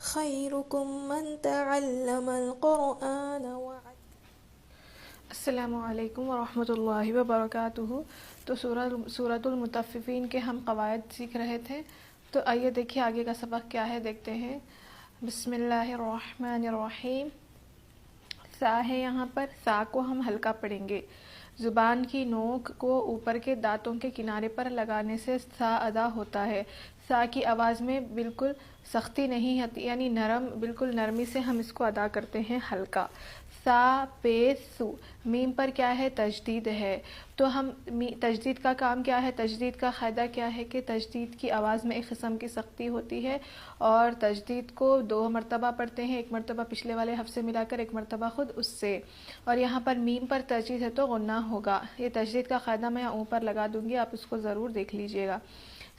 خيركم من تعلم القرآن السلام علیکم ورحمۃ اللہ وبرکاتہ۔ تو سورۃ المطففین کے ہم قواعد سیکھ رہے تھے، تو آئیے دیکھیے آگے کا سبق کیا ہے، دیکھتے ہیں۔ بسم اللہ الرحمن الرحیم۔ سا ہے یہاں پر، سا کو ہم ہلکا پڑھیں گے۔ زبان کی نوک کو اوپر کے دانتوں کے کنارے پر لگانے سے سا ادا ہوتا ہے۔ سا کی آواز میں بالکل سختی نہیں ہوتی، یعنی نرم، بالکل نرمی سے ہم اس کو ادا کرتے ہیں ہلکا۔ سا پیش سو، میم پر کیا ہے؟ تشدید ہے۔ تو ہم تشدید کا کام کیا ہے؟ تشدید کا قاعدہ کیا ہے کہ تشدید کی آواز میں ایک قسم کی سختی ہوتی ہے، اور تشدید کو 2 مرتبہ پڑھتے ہیں، ایک مرتبہ پچھلے والے حرف سے ملا کر، ایک مرتبہ خود اس سے۔ اور یہاں پر میم پر تشدید ہے تو غنہ ہوگا۔ یہ تشدید کا قاعدہ میں اوپر لگا دوں گی، آپ اس کو ضرور دیکھ لیجئے گا۔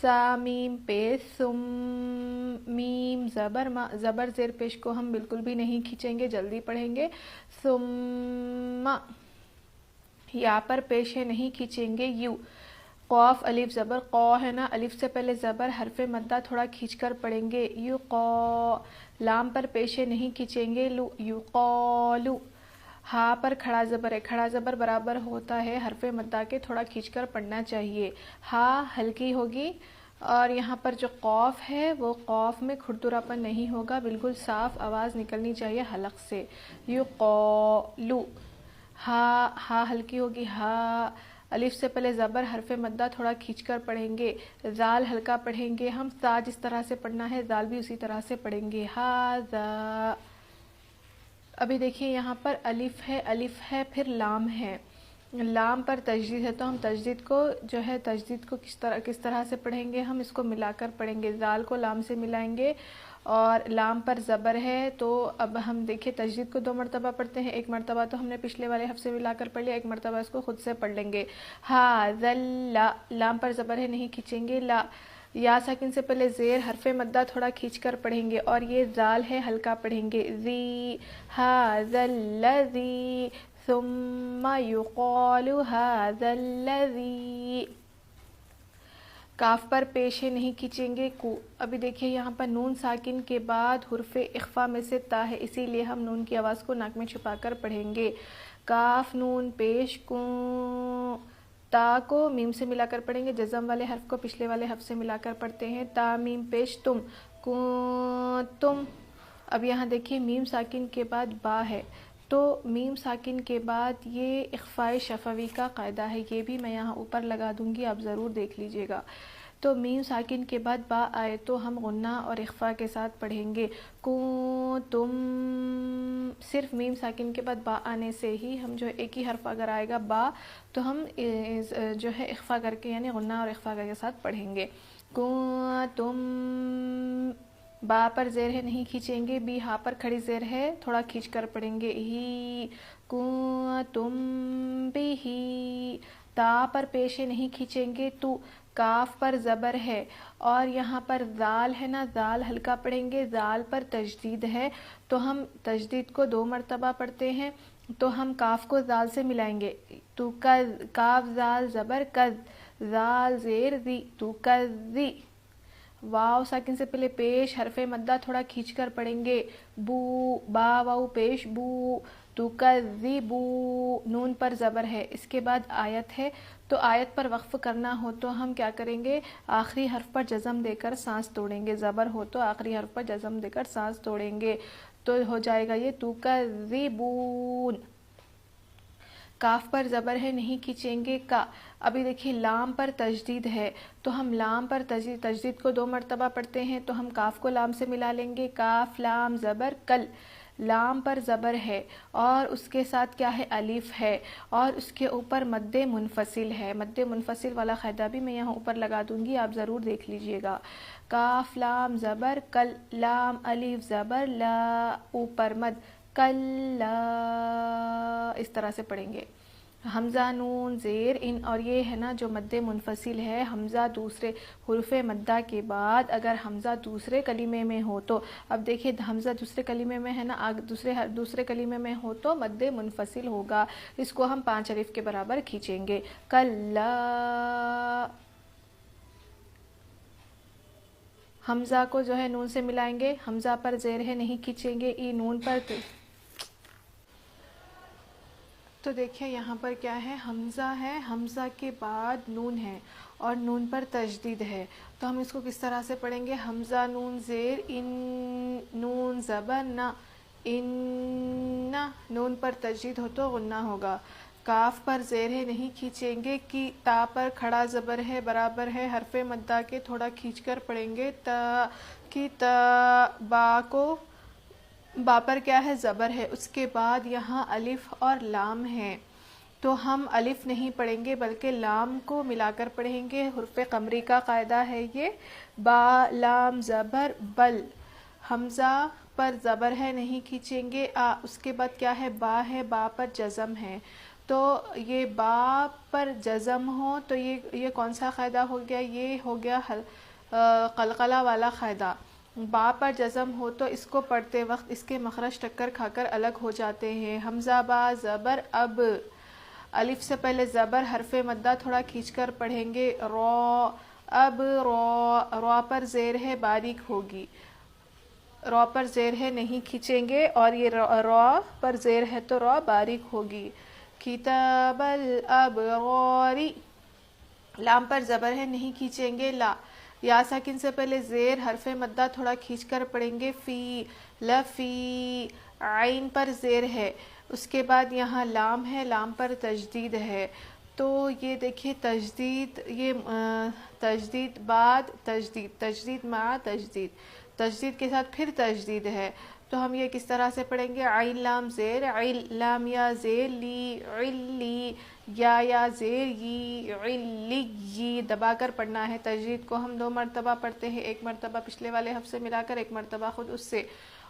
سا میم پیش سم، میم زبر ما، زبر زیر پیش کو ہم بالکل بھی نہیں کھینچیں گے، جلدی پڑھیں گے۔ ثم، یا پر پیش ہے، نہیں کھینچیں گے، یو۔ قاف الف زبر قو ہے نا، الف سے پہلے زبر حرف مدہ تھوڑا کھینچ کر پڑھیں گے، یو قو۔ لام پر پیش ہے، نہیں کھینچیں گے، لو، یو قولو۔ ہا پر کھڑا زبر ہے، کھڑا زبر برابر ہوتا ہے حرف مدہ کے، تھوڑا کھینچ کر پڑھنا چاہیے۔ ہا ہلکی ہوگی، اور یہاں پر جو قاف ہے وہ قاف میں کھڑترا پن نہیں ہوگا، بالکل صاف آواز نکلنی چاہیے حلق سے، یو قولو۔ ہا ہلکی ہوگی، ہا۔ الف سے پہلے زبر حرف مدہ تھوڑا کھینچ کر پڑھیں گے۔ زال ہلکا پڑھیں گے ہم، سا جس طرح سے پڑھنا ہے زال بھی اسی طرح سے پڑھیں گے، ہاذا۔ ابھی دیکھیے یہاں پر الف ہے پھر لام ہے، لام پر تشدید ہے تو ہم تشدید کو کس طرح سے پڑھیں گے؟ ہم اس کو ملا کر پڑھیں گے، زال کو لام سے ملائیں گے، اور لام پر زبر ہے تو اب ہم دیکھیں تشدید کو 2 مرتبہ پڑھتے ہیں، ایک مرتبہ تو ہم نے پچھلے والے حرف سے ملا کر پڑھ لیا، ایک مرتبہ اس کو خود سے پڑھ لیں گے۔ ہاذا، لام پر زبر ہے، نہیں کھینچیں گے، لا۔ یا ساکن سے پہلے زیر حرف مدہ تھوڑا کھینچ کر پڑھیں گے، اور یہ زال ہے ہلکا پڑھیں گے، زی۔ ہاذا الذی، ثم یقال ہاذا الذی۔ کاف پر پیش ہے، نہیں کھینچیں گے، کو۔ ابھی دیکھیے یہاں پر نون ساکن کے بعد حرف اخفا میں سے تا ہے، اسی لیے ہم نون کی آواز کو ناک میں چھپا کر پڑھیں گے۔ کاف نون پیش کوں، تا کو میم سے ملا کر پڑھیں گے، جزم والے حرف کو پچھلے والے حرف سے ملا کر پڑھتے ہیں، تا میم پیش تم، کنتم۔ اب یہاں دیکھیے میم ساکن کے بعد با ہے، تو میم ساکن کے بعد یہ اخفاء شفوی کا قاعدہ ہے، یہ بھی میں یہاں اوپر لگا دوں گی، آپ ضرور دیکھ لیجئے گا۔ تو میم ساکن کے بعد با آئے تو ہم غنہ اور اخفاء کے ساتھ پڑھیں گے، کنتم۔ صرف میم ساکن کے بعد با آنے سے ہی ہم ایک ہی حرف اگر آئے گا با، تو ہم اخفاء کر کے، یعنی غنہ اور اخفاء کے ساتھ پڑھیں گے، کنتم۔ با پر زیر ہے، نہیں کھینچیں گے، بی ہا پر کھڑی زیر ہے، تھوڑا کھینچ کر پڑھیں گے، ہی، کنتم بہی۔ تا پر پیش ہے، نہیں کھینچیں گے، تو۔ کاف پر زبر ہے، اور یہاں پر زال ہے نا، زال ہلکا پڑھیں گے، زال پر تشدید ہے تو ہم تشدید کو 2 مرتبہ پڑھتے ہیں، تو ہم کاف کو زال سے ملائیں گے، تو کز، کاف زال زبر کز، زال زیر زی، تو کزی۔ واو ساکن سے پہلے پیش حرف مدہ تھوڑا کھینچ کر پڑھیں گے، بو، با واو پیش بو، تو کذبو۔ نون پر زبر ہے، اس کے بعد آیت ہے، تو آیت پر وقف کرنا ہو تو ہم کیا کریں گے؟ آخری حرف پر جزم دے کر سانس توڑیں گے، زبر ہو تو آخری حرف پر جزم دے کر سانس توڑیں گے، تو ہو جائے گا یہ تو کذبون۔ کاف پر زبر ہے، نہیں کھینچیں گے، کا۔ ابھی دیکھیے لام پر تشدید ہے، تو ہم لام پر تشدید کو 2 مرتبہ پڑھتے ہیں، تو ہم کاف کو لام سے ملا لیں گے، کاف لام زبر کل۔ لام پر زبر ہے، اور اس کے ساتھ کیا ہے؟ الف ہے، اور اس کے اوپر مد منفصل ہے، مد منفصل والا قاعدہ بھی میں یہاں اوپر لگا دوں گی، آپ ضرور دیکھ لیجئے گا۔ کاف لام زبر کل، لام الف زبر لا، اوپر مد، کلا، اس طرح سے پڑھیں گے۔ حمزہ نون زیر ان، اور یہ ہے نا جو مد منفصل ہے، حمزہ دوسرے حرف مدہ کے بعد اگر حمزہ دوسرے کلمے میں ہو تو، اب دیکھیں حمزہ دوسرے کلمے میں ہے نا، دوسرے کلمے میں ہو تو مد منفصل ہوگا، اس کو ہم 5 الف کے برابر کھینچیں گے، کلا۔ حمزہ کو جو ہے نون سے ملائیں گے، حمزہ پر زیر ہے نہیں کھینچیں گے، ای نون پر تو دیکھیں یہاں پر کیا ہے، حمزہ ہے، حمزہ کے بعد نون ہے اور نون پر تشدید ہے، تو ہم اس کو کس طرح سے پڑھیں گے، حمزہ نون زیر ان، نون زبر نا، ان، نون پر تشدید ہو تو غنہ ہوگا، کاف پر زیر ہے نہیں کھینچیں گے، کی تا پر کھڑا زبر ہے برابر ہے حرف مدہ کے تھوڑا کھینچ کر پڑھیں گے، تا کی تا، با کو، با پر کیا ہے زبر ہے، اس کے بعد یہاں الف اور لام ہے، تو ہم الف نہیں پڑھیں گے بلکہ لام کو ملا کر پڑھیں گے، حرف قمری کا قاعدہ ہے یہ، با لام زبر بل، حمزہ پر زبر ہے نہیں کھینچیں گے، آ، اس کے بعد کیا ہے با ہے، با پر جزم ہے، تو یہ با پر جزم ہو تو یہ کون سا قاعدہ ہو گیا، یہ ہو گیا قلقلہ والا قاعدہ، با پر جزم ہو تو اس کو پڑھتے وقت اس کے مخرج ٹکر کھا کر الگ ہو جاتے ہیں، حمزہ با زبر اب، الف سے پہلے زبر حرف مدہ تھوڑا کھینچ کر پڑھیں گے، رو، اب رو، رو پر زیر ہے باریک ہوگی، رو پر زیر ہے نہیں کھینچیں گے اور یہ رو پر زیر ہے تو رو باریک ہوگی، کتاب الابراری، لام پر زبر ہے نہیں کھینچیں گے، لا، یا ساکن سے پہلے زیر حرف مدہ تھوڑا کھینچ کر پڑھیں گے، فی، لفی، عین پر زیر ہے، اس کے بعد یہاں لام ہے، لام پر تجدید ہے، تو یہ دیکھیے تجدید، یہ تجدید بعد تجدید، تجدید مع تجدید، تجدید کے ساتھ پھر تجدید ہے، تو ہم یہ کس طرح سے پڑھیں گے، عین لام زیر عل، لام یا زیر لی علی، یا زیر ی علی، ی دبا کر پڑھنا ہے، تجدید کو ہم 2 مرتبہ پڑھتے ہیں، ایک مرتبہ پچھلے والے حرف سے ملا کر، ایک مرتبہ خود اس سے،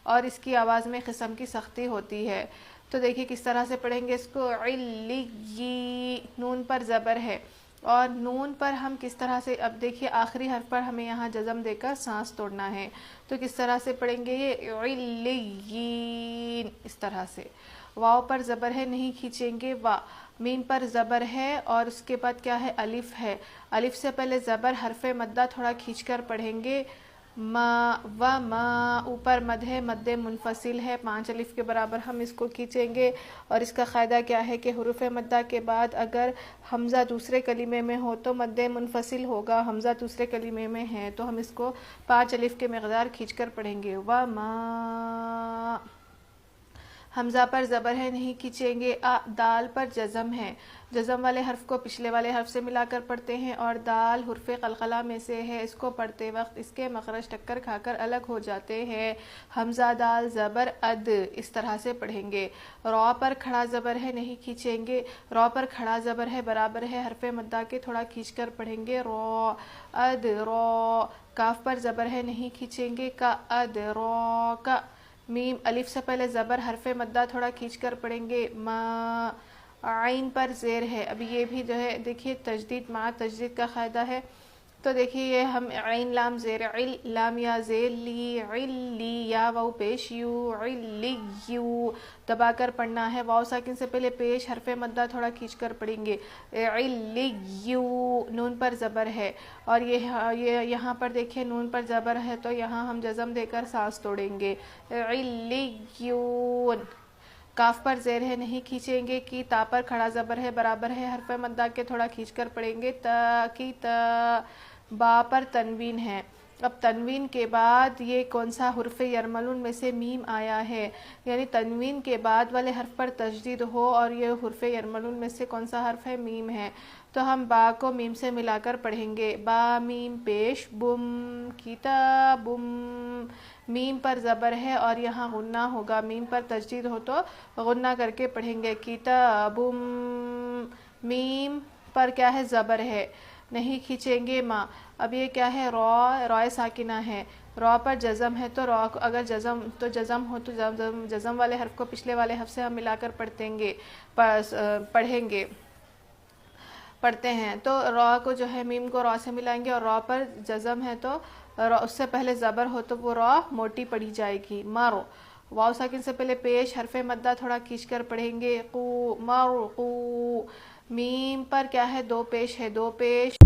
اور اس کی آواز میں قسم کی سختی ہوتی ہے، تو دیکھیے کس طرح سے پڑھیں گے اس کو، علی، نون پر زبر ہے، اور نون پر ہم کس طرح سے، اب دیکھیے آخری حرف پر ہمیں یہاں جزم دے کر سانس توڑنا ہے، تو کس طرح سے پڑھیں گے یہ علیین، اس طرح سے، واو پر زبر ہے نہیں کھینچیں گے، وا، میم پر زبر ہے اور اس کے بعد کیا ہے الف ہے، الف سے پہلے زبر حرف مدہ تھوڑا کھینچ کر پڑھیں گے، ما، و ما، اوپر مد ہے، مد منفصل ہے، 5 الف کے برابر ہم اس کو کھینچیں گے، اور اس کا قاعدہ کیا ہے کہ حروف مدہ کے بعد اگر حمزہ دوسرے کلمے میں ہو تو مد منفصل ہوگا، حمزہ دوسرے کلمے میں ہے تو ہم اس کو 5 الف کے مقدار کھینچ کر پڑھیں گے، و ما، حمزہ پر زبر ہے نہیں کھینچیں گے، دال پر جزم ہے، جزم والے حرف کو پچھلے والے حرف سے ملا کر پڑھتے ہیں، اور دال حرف قلقلہ میں سے ہے، اس کو پڑھتے وقت اس کے مخرج ٹکر کھا کر الگ ہو جاتے ہیں، حمزہ دال زبر اد، اس طرح سے پڑھیں گے، رو پر کھڑا زبر ہے نہیں کھینچیں گے، رو پر کھڑا زبر ہے برابر ہے حرف مدہ کے تھوڑا کھینچ کر پڑھیں گے، رو، اد رو، کاف پر زبر ہے نہیں کھینچیں گے، کا، اد رو کا، میم، الف سے پہلے زبر حرف مدہ تھوڑا کھینچ کر پڑھیں گے، ما، عین پر زیر ہے، اب یہ بھی جو ہے دیکھیے تجدید مع تجدید کا قاعدہ ہے، تو دیکھیے یہ ہم عین لام زیر عل، لام یا زیر لی علی، یا واو پیش یو علی یو دبا کر پڑھنا ہے، واو ساکن سے پہلے پیش حرف مدہ تھوڑا کھینچ کر پڑھیں گے، علی یو، نون پر زبر ہے، اور یہ یہاں پر دیکھیں نون پر زبر ہے تو یہاں ہم جزم دے کر سانس توڑیں گے، علیون، کاف پر زیر ہے نہیں کھینچیں گے، کی تا پر کھڑا زبر ہے برابر ہے حرف مدہ کے تھوڑا کھینچ کر پڑھیں گے، تا کی تا، با پر تنوین ہے، اب تنوین کے بعد یہ کون سا حرف یرملون میں سے میم آیا ہے، یعنی تنوین کے بعد والے حرف پر تشدید ہو اور یہ حرف یرملون میں سے کون سا حرف ہے، میم ہے، تو ہم با کو میم سے ملا کر پڑھیں گے، با میم پیش بم، کتابم، میم پر زبر ہے اور یہاں غنہ ہوگا، میم پر تشدید ہو تو غنہ کر کے پڑھیں گے، کتابم، میم پر کیا ہے زبر ہے نہیں کھینچیں گے، ما، اب یہ کیا ہے، رو، روئے ساکنہ ہے، رو پر جزم ہے تو رو کو اگر جزم ہو تو جزم والے حرف کو پچھلے والے حرف سے ہم ملا کر پڑھتے ہیں، تو رو کو جو ہے میم کو رو سے ملائیں گے، اور رو پر جزم ہے تو اس سے پہلے زبر ہو تو وہ رو موٹی پڑھی جائے گی، مارو، واو ساکن سے پہلے پیش حرف مدہ تھوڑا کھینچ کر پڑھیں گے، قو، مارو قو، میم پر کیا ہے 2 پیش ہے، 2 پیش